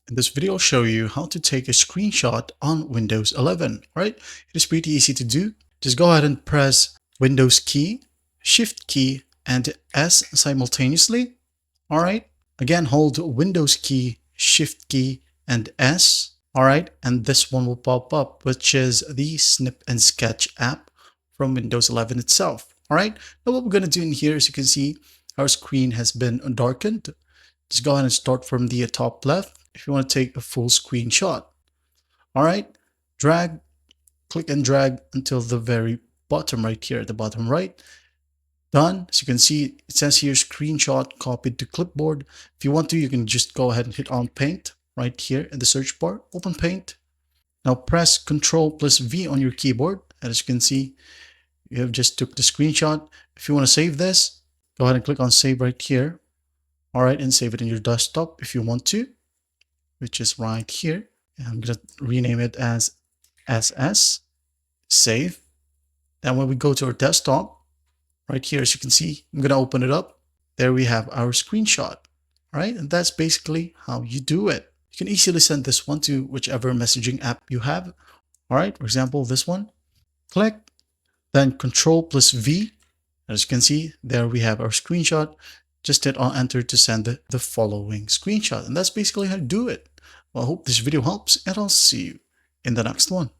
In this video, I'll show you how to take a screenshot on Windows 11, right? It is pretty easy to do. Just go ahead and press Windows key, Shift key, and S simultaneously. All right. Again, hold Windows key, Shift key, and S. All right. And this one will pop up, which is the Snip and Sketch app from Windows 11 itself. All right. Now what we're going to do in here, as you can see, our screen has been darkened. Just go ahead and start from the top left if you want to take a full screenshot. All right, drag, click and drag until the very bottom right here, the bottom right. Done. As you can see, it says here screenshot copied to clipboard. If you want to, you can just go ahead and hit on Paint right here in the search bar. Open Paint. Now press Ctrl+V on your keyboard. And as you can see, you have just took the screenshot. If you want to save this, go ahead and click on Save right here. All right, and save it in your desktop if you want to, which is right here. And I'm going to rename it as SS, save. Then when we go to our desktop, right here, as you can see, I'm going to open it up. There we have our screenshot. All right, and that's basically how you do it. You can easily send this one to whichever messaging app you have. All right, for example, this one. Click, then Ctrl+V. As you can see, there we have our screenshot. Just hit on enter to send the following screenshot. And that's basically how to do it. Well, I hope this video helps, and I'll see you in the next one.